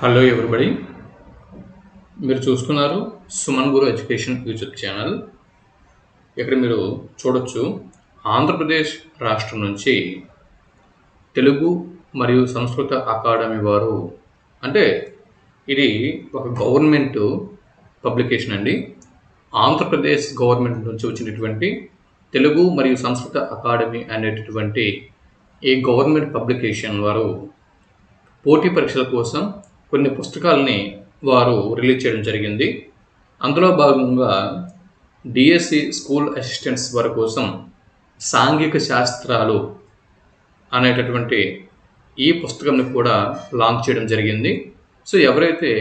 Hello everybody, మీరు చూస్తున్నారు సుమన్ గురు education YouTube channel. ఇక్కడ మీరు చూడొచ్చు, ఆంధ్రప్రదేశ్ రాష్ట్రం నుంచి తెలుగు మరియు సంస్కృత అకాడమీ వారు, అంటే ఇది ఒక గవర్నమెంట్ పబ్లికేషన్ అండి. ఆంధ్రప్రదేశ్ గవర్నమెంట్ నుంచి వచ్చినటువంటి తెలుగు మరియు సంస్కృత అకాడమీ అనేటటువంటి ఈ గవర్నమెంట్ పబ్లికేషన్ వారు పోటీ పరీక్షల కోసం కొన్ని పుస్తకాలని వారు రిలీజ్ చేయడం జరిగింది. అందులో భాగంగా డిఎస్సి స్కూల్ అసిస్టెంట్స్ వారి కోసం సాంఘిక శాస్త్రాలు అనేటటువంటి ఈ పుస్తకంని కూడా లాంచ్ చేయడం జరిగింది. సో ఎవరైతే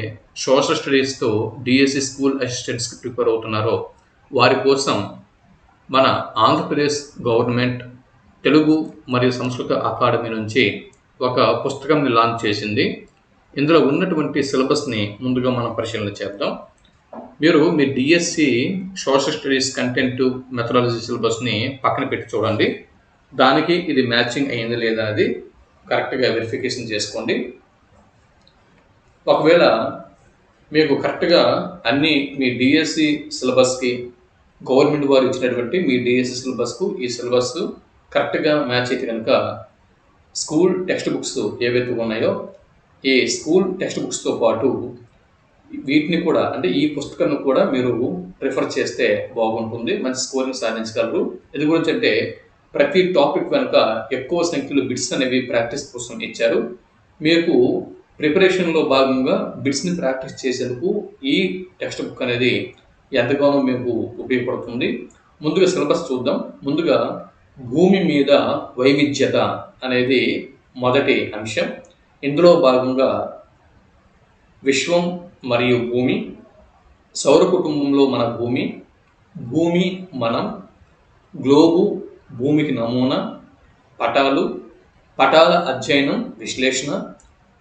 సోషల్ స్టడీస్తో డిఎస్సి స్కూల్ అసిస్టెంట్స్కి ప్రిపేర్ అవుతున్నారో వారి కోసం మన ఆంధ్రప్రదేశ్ గవర్నమెంట్ తెలుగు మరియు సంస్కృత అకాడమీ నుంచి ఒక పుస్తకంని లాంచ్ చేసింది. ఇందులో ఉన్నటువంటి సిలబస్ని ముందుగా మనం పరిశీలన చేద్దాం. మీరు మీ DSC social studies content methodology సిలబస్ని పక్కన పెట్టి చూడండి. దానికి ఇది మ్యాచింగ్ అయింది లేదా అనేది కరెక్ట్గా వెరిఫికేషన్ చేసుకోండి. ఒకవేళ మీకు కరెక్ట్గా అన్ని మీ డిఎస్సి సిలబస్కి గవర్నమెంట్ వారు ఇచ్చినటువంటి మీ డిఎస్సి సిలబస్కు ఈ సిలబస్ కరెక్ట్గా మ్యాచ్ అయితే కనుక స్కూల్ టెక్స్ట్ బుక్స్ ఏవైతే ఉన్నాయో ఈ స్కూల్ టెక్స్ట్ బుక్స్తో పాటు వీటిని కూడా, అంటే ఈ పుస్తకాన్ని కూడా మీరు ప్రిఫర్ చేస్తే బాగుంటుంది, మంచి స్కోరింగ్ సాధించగలరు. ఇది గురించి అంటే ప్రతి టాపిక్ వెనుక ఎక్కువ సంఖ్యలో బిట్స్ అనేవి ప్రాక్టీస్ కోసం ఇచ్చారు. మీకు ప్రిపరేషన్లో భాగంగా బిట్స్ని ప్రాక్టీస్ చేసేందుకు ఈ టెక్స్ట్ బుక్ అనేది ఎంతగానో మీకు ఉపయోగపడుతుంది. ముందుగా సిలబస్ చూద్దాం. ముందుగా భూమి మీద వైవిధ్యత అనేది మొదటి అంశం. ఇందులో భాగంగా విశ్వం మరియు భూమి, సౌర కుటుంబంలో మన భూమి, భూమి మనం, గ్లోబు భూమికి నమూనా, పటాల అధ్యయనం విశ్లేషణ,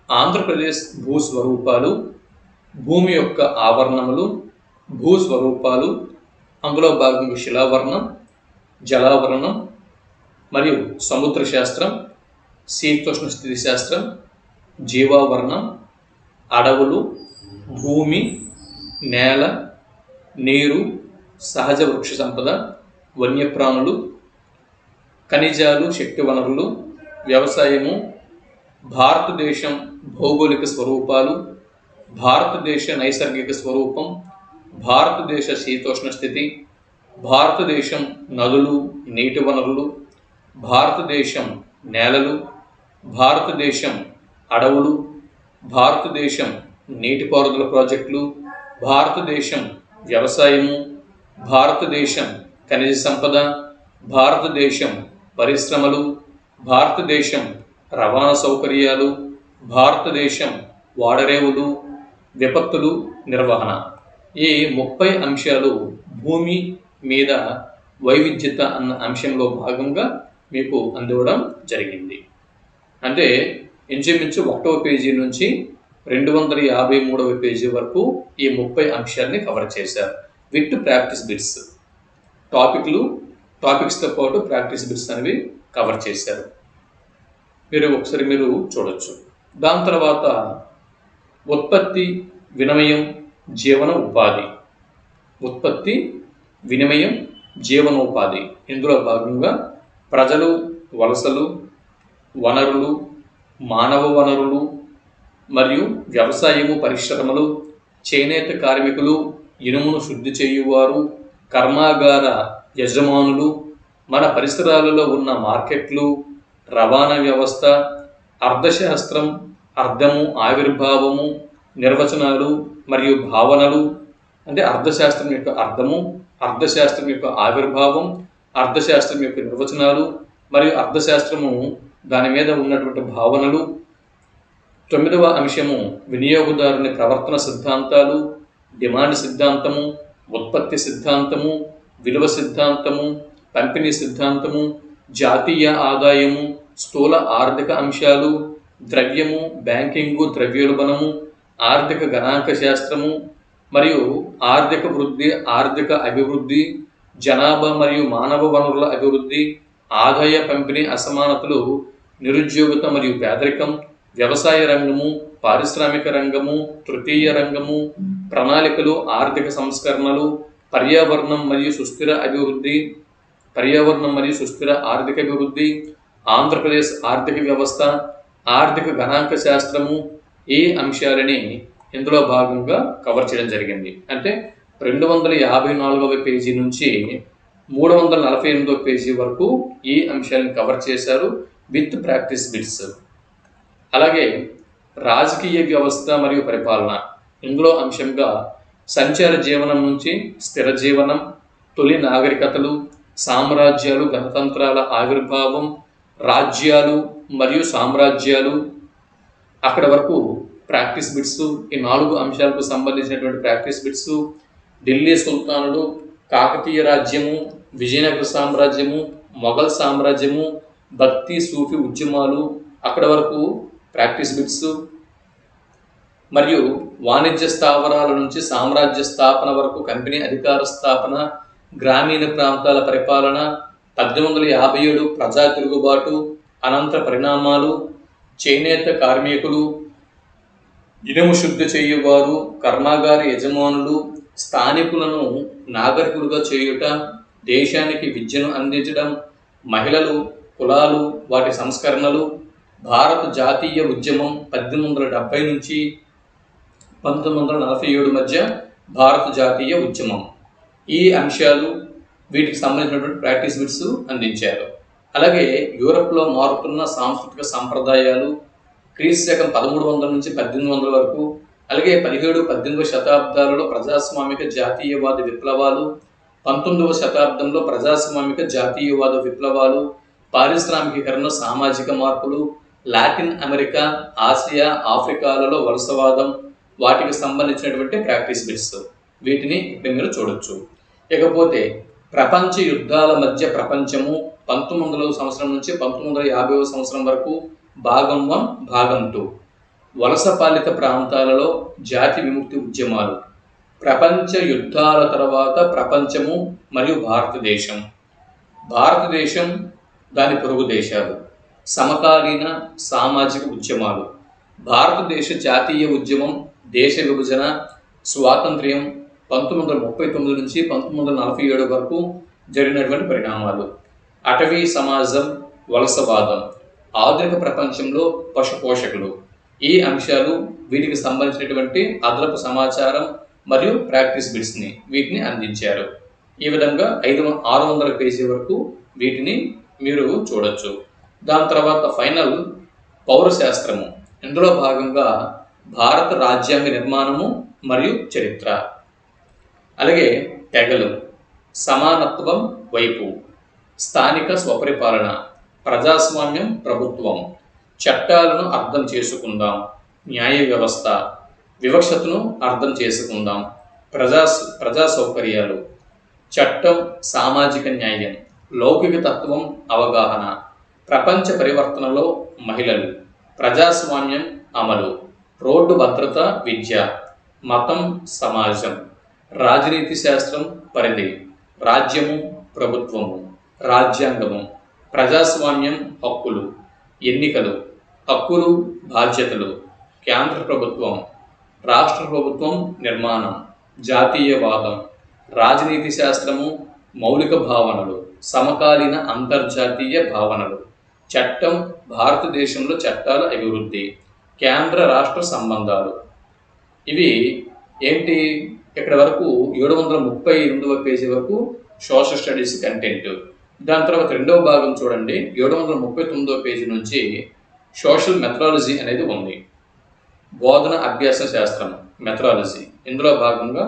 ఆంధ్రప్రదేశ్ భూస్వరూపాలు, భూమి యొక్క ఆవరణములు, భూస్వరూపాలు, అందులో భాగంగా శిలావరణం, జలావరణం మరియు సముద్ర శాస్త్రం, శీతోష్ణ స్థితి శాస్త్రం, జీవావరణం, అడవులు, భూమి, నేల, నీరు, సహజ వృక్ష సంపద, వన్యప్రాణులు, ఖనిజాలు, శక్తి వనరులు, వ్యవసాయము, భారతదేశం భౌగోళిక స్వరూపాలు, భారతదేశ నైసర్గిక స్వరూపం, భారతదేశ శీతోష్ణ స్థితి, భారతదేశం నదులు, నీటి వనరులు, భారతదేశం నేలలు, భారతదేశం అడవులు, భారతదేశం నీటిపారుదల ప్రాజెక్టులు, భారతదేశం వ్యవసాయము, భారతదేశం ఖనిజ సంపద, భారతదేశం పరిశ్రమలు, భారతదేశం రవాణా సౌకర్యాలు, భారతదేశం వాడరేవులు, విపత్తులు నిర్వహణ. ఈ 30 అంశాలు భూమి మీద వైవిధ్యత అన్న అంశంలో భాగంగా మీకు అందివ్వడం జరిగింది. అంటే ఇంచుమించు 1వ పేజీ నుంచి 253వ పేజీ వరకు ఈ 30 అంశాలని కవర్ చేశారు విత్ ప్రాక్టీస్ బిట్స్. టాపిక్స్తో పాటు ప్రాక్టీస్ బిట్స్ అనేవి కవర్ చేశారు. ఒకసారి మీరు చూడొచ్చు. దాని తర్వాత ఉత్పత్తి, వినిమయం, జీవన ఉపాధి. ఉత్పత్తి, వినిమయం, జీవనోపాధి. ఇందులో భాగంగా ప్రజలు, వలసలు, వనరులు, మానవ వనరులు మరియు వ్యవసాయము, పరిశ్రమలు, చేనేత కార్మికులు, ఇనుమును శుద్ధి చేయువారు, కర్మాగార యజమానులు, మన పరిసరాలలో ఉన్న మార్కెట్లు, రవాణా వ్యవస్థ, అర్థశాస్త్రం, అర్థము, ఆవిర్భావము, నిర్వచనాలు మరియు భావనలు. అంటే అర్థశాస్త్రం యొక్క అర్థము, అర్థశాస్త్రం యొక్క ఆవిర్భావం, అర్థశాస్త్రం యొక్క నిర్వచనాలు మరియు అర్థశాస్త్రము దాని మీద ఉన్నటువంటి భావనలు. 9వ అంశము వినియోగదారుని ప్రవర్తన సిద్ధాంతాలు, డిమాండ్ సిద్ధాంతము, ఉత్పత్తి సిద్ధాంతము, విలువ సిద్ధాంతము, పంపిణీ సిద్ధాంతము, జాతీయ ఆదాయము, స్థూల ఆర్థిక అంశాలు, ద్రవ్యము, బ్యాంకింగు, ద్రవ్యోల్బణము, ఆర్థిక గణాంక శాస్త్రము మరియు ఆర్థిక వృద్ధి, ఆర్థిక అభివృద్ధి, జనాభా మరియు మానవ వనరుల అభివృద్ధి, ఆదాయ పంపిణీ అసమానతలు, నిరుద్యోగత మరియు పేదరికం, వ్యవసాయ రంగము, పారిశ్రామిక రంగము, తృతీయ రంగము, ప్రణాళికలు, ఆర్థిక సంస్కరణలు, పర్యావరణం మరియు సుస్థిర ఆర్థిక అభివృద్ధి, ఆంధ్రప్రదేశ్ ఆర్థిక వ్యవస్థ, ఆర్థిక గణాంక శాస్త్రము, ఈ అంశాలని ఇందులో భాగంగా కవర్ చేయడం జరిగింది. అంటే 254వ పేజీ నుంచి 348వ పేజీ వరకు ఈ అంశాలను కవర్ చేశారు విత్ ప్రాక్టీస్ బిట్స్. అలాగే రాజకీయ వ్యవస్థ మరియు పరిపాలన, ఇందులో అంశంగా సంచార జీవనం నుంచి స్థిర జీవనం, తొలి నాగరికతలు, సామ్రాజ్యాలు, గణతంత్రాల ఆవిర్భావం, రాజ్యాలు మరియు సామ్రాజ్యాలు, అక్కడ వరకు ప్రాక్టీస్ బిట్స్. ఈ 4 అంశాలకు సంబంధించినటువంటి ప్రాక్టీస్ బిట్స్. ఢిల్లీ సుల్తానులు, కాకతీయ రాజ్యము, విజయనగర సామ్రాజ్యము, మొఘల్ సామ్రాజ్యము, భక్తి సూఫీ ఉద్యమాలు, అక్కడ వరకు ప్రాక్టీస్ బిట్స్. మరియు వాణిజ్య స్థావరాల నుంచి సామ్రాజ్య స్థాపన వరకు కంపెనీ అధికార స్థాపన, గ్రామీణ ప్రాంతాల పరిపాలన, 1857 ప్రజా తిరుగుబాటు, అనంతర పరిణామాలు, చేనేత కార్మికులు, ఇనుము శుద్ధి చేయువారు, కర్మాగార యజమానులు, స్థానికులను నాగరికులుగా చేయుట, దేశానికి విద్యను అందించడం, మహిళలు, కులాలు, వాటి సంస్కరణలు, భారత జాతీయ ఉద్యమం 1870 నుంచి 1947 మధ్య భారత జాతీయ ఉద్యమం, ఈ అంశాలు వీటికి సంబంధించినటువంటి ప్రాక్టీస్ బిట్స్ అందించారు. అలాగే యూరప్లో మారుతున్న సాంస్కృతిక సంప్రదాయాలు, క్రీస్తు శకం 1300 నుంచి 1800 వరకు, అలాగే 17-18వ శతాబ్దాలలో ప్రజాస్వామిక జాతీయవాద విప్లవాలు, 19వ శతాబ్దంలో ప్రజాస్వామిక జాతీయవాద విప్లవాలు, పారిశ్రామికీకరణ, సామాజిక మార్పులు, లాటిన్ అమెరికా, ఆసియా, ఆఫ్రికాలలో వలసవాదం, వాటికి సంబంధించినటువంటి ప్రాక్టీస్ బిట్స్. వీటిని ఇక్కడ మీరు చూడొచ్చు. ఇకపోతే ప్రపంచ యుద్ధాల మధ్య ప్రపంచము 1900వ సంవత్సరం నుంచి 1950వ సంవత్సరం వరకు, భాగం 1, భాగం 2, వలస పాలిత ప్రాంతాలలో జాతి విముక్తి ఉద్యమాలు, ప్రపంచ యుద్ధాల తర్వాత ప్రపంచము మరియు భారతదేశం, దాని పొరుగు దేశాలు, సమకాలీన సామాజిక ఉద్యమాలు, భారతదేశ జాతీయ ఉద్యమం, దేశ విభజన, స్వాతంత్ర్యం, 1939 నుంచి 1947 వరకు జరిగినటువంటి పరిణామాలు, అటవీ సమాజం, వలసవాదం, ఆధునిక ప్రపంచంలో పశు పోషకులు, ఈ అంశాలు వీటికి సంబంధించినటువంటి అదనపు సమాచారం మరియు ప్రాక్టీస్ బిట్స్ని వీటిని అందించారు. ఈ విధంగా 600 పేజీ వరకు వీటిని మీరు చూడొచ్చు. దాని తర్వాత ఫైనల్ పౌరశాస్త్రము, ఇందులో భాగంగా భారత రాజ్యాంగ నిర్మాణము మరియు చరిత్ర, అలాగే తెగలు, సమానత్వం వైపు, స్థానిక స్వపరిపాలన, ప్రజాస్వామ్యం, ప్రభుత్వం, చట్టాలను అర్థం చేసుకుందాం, న్యాయ వ్యవస్థ, వివక్షతను అర్థం చేసుకుందాం, ప్రజా సౌకర్యాలు, చట్టం, సామాజిక న్యాయం, లౌకిక తత్వం, అవగాహన, ప్రపంచ పరివర్తనలో మహిళలు, ప్రజాస్వామ్యం అమలు, రోడ్డు భద్రత, విద్య, మతం, సమాజం, రాజనీతి శాస్త్రం, పరిధి, రాజ్యము, ప్రభుత్వము, రాజ్యాంగము, ప్రజాస్వామ్యం, హక్కులు, ఎన్నికలు, హక్కులు, బాధ్యతలు, కేంద్ర ప్రభుత్వం, రాష్ట్ర ప్రభుత్వం, నిర్మాణం, జాతీయవాదం, రాజనీతి శాస్త్రము, మౌలిక భావనలు, సమకాలీన అంతర్జాతీయ భావనలు, చట్టం, భారతదేశంలో చట్టాల అభివృద్ధి, కేంద్ర రాష్ట్ర సంబంధాలు. ఇవి ఏంటి, ఇక్కడ వరకు 738వ పేజీ వరకు సోషల్ స్టడీస్ కంటెంట్. దాని తర్వాత రెండవ భాగం చూడండి, 739వ పేజీ నుంచి సోషల్ మెథడాలజీ అనేది ఉంది, బోధన అభ్యాస శాస్త్రం, మెథడాలజీ. ఇందులో భాగంగా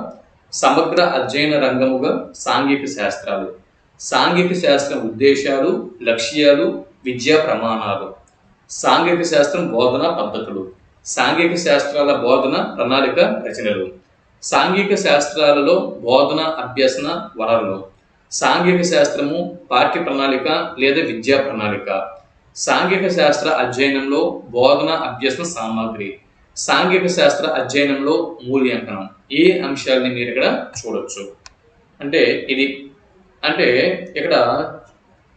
సమగ్ర అధ్యయన రంగముగా సాంఘిక శాస్త్రాలు, సాంఘిక శాస్త్రం ఉద్దేశాలు, లక్ష్యాలు, విద్యా ప్రమాణాలు, సాంఘిక శాస్త్రం బోధన పద్ధతులు, సాంఘిక శాస్త్రాల బోధన ప్రణాళిక రచనలు, సాంఘిక శాస్త్రాలలో బోధన అభ్యసన వనరులు, సాంఘిక శాస్త్రము పాఠ్య ప్రణాళిక లేదా విద్యా ప్రణాళిక, సాంఘిక శాస్త్ర అధ్యయనంలో బోధన అభ్యసన సామాగ్రి, సాంఘిక శాస్త్ర అధ్యయనంలో మూల్యాంకనం, ఈ అంశాలని మీరు ఇక్కడ చూడొచ్చు. అంటే ఇక్కడ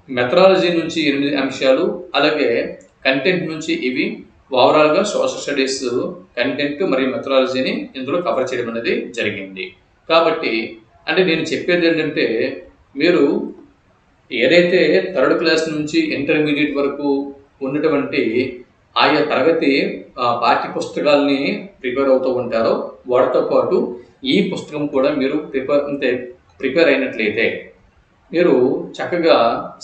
మెథడాలజీ నుంచి 8 అంశాలు, అలాగే కంటెంట్ నుంచి ఇవి ఓవరాల్గా సోషల్ స్టడీస్ కంటెంట్ మరియు మెథడాలజీని ఇందులో కవర్ చేయడం అనేది జరిగింది. కాబట్టి అంటే నేను చెప్పేది ఏంటంటే, మీరు ఏదైతే థర్డ్ క్లాస్ నుంచి ఇంటర్మీడియట్ వరకు ఉన్నటువంటి ఆయా తరగతి పాఠ్య పుస్తకాలని ప్రిపేర్ అవుతూ ఉంటారో వాటితో పాటు ఈ పుస్తకం కూడా మీరు ప్రిపేర్ అయినట్లయితే మీరు చక్కగా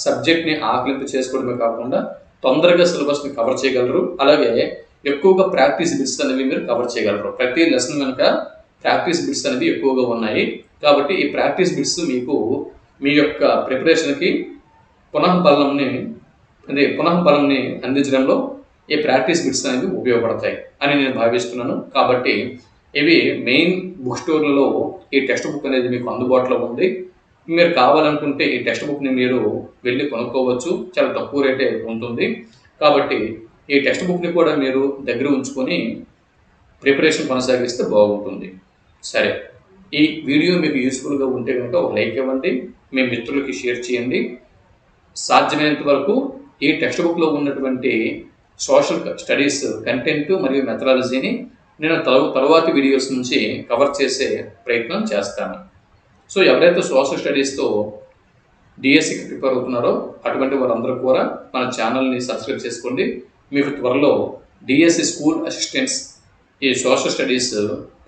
సబ్జెక్ట్ని ఆకలింపు చేసుకోవడమే కాకుండా తొందరగా సిలబస్ని కవర్ చేయగలరు. అలాగే ఎక్కువగా ప్రాక్టీస్ బిట్స్ అనేవి మీరు కవర్ చేయగలరు. ప్రతి లెసన్ కనుక ప్రాక్టీస్ బిట్స్ అనేవి ఎక్కువగా ఉన్నాయి. కాబట్టి ఈ ప్రాక్టీస్ బిట్స్ మీకు మీ యొక్క ప్రిపరేషన్కి పునఃబలంని అందించడంలో ఈ ప్రాక్టీస్ బిట్స్ అనేవి ఉపయోగపడతాయి అని నేను భావిస్తున్నాను. కాబట్టి ఇవి మెయిన్ బుక్ స్టోర్లలో ఈ టెక్స్ట్ బుక్ అనేది మీకు అందుబాటులో ఉంది. మీరు కావాలనుకుంటే ఈ టెక్స్ట్ బుక్ని మీరు వెళ్ళి కొనుక్కోవచ్చు. చాలా తక్కువ రేటే ఉంటుంది. కాబట్టి ఈ టెక్స్ట్ బుక్ని కూడా మీరు దగ్గర ఉంచుకొని ప్రిపరేషన్ కొనసాగిస్తే బాగుంటుంది. సరే, ఈ వీడియో మీకు యూస్ఫుల్గా ఉంటే కనుక ఒక లైక్ ఇవ్వండి, మీ మిత్రులకి షేర్ చేయండి. సాధ్యమైనంత వరకు ఈ టెక్స్ట్ బుక్లో ఉన్నటువంటి సోషల్ స్టడీస్ కంటెంట్ మరియు మెథడాలజీని నేను తరువాతి వీడియోస్ నుంచి కవర్ చేసే ప్రయత్నం చేస్తాను. సో ఎవరైతే సోషల్ స్టడీస్తో డిఎస్సికి ప్రిపేర్ అవుతున్నారో అటువంటి వారందరూ కూడా మన ఛానల్ని సబ్స్క్రైబ్ చేసుకోండి. మీకు త్వరలో డిఎస్సి స్కూల్ అసిస్టెంట్స్ ఈ సోషల్ స్టడీస్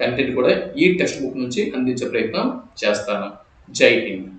కంటెంట్ కూడా ఈ టెక్స్ట్ బుక్ నుంచి అందించే ప్రయత్నం చేస్తాను. జై హింద్.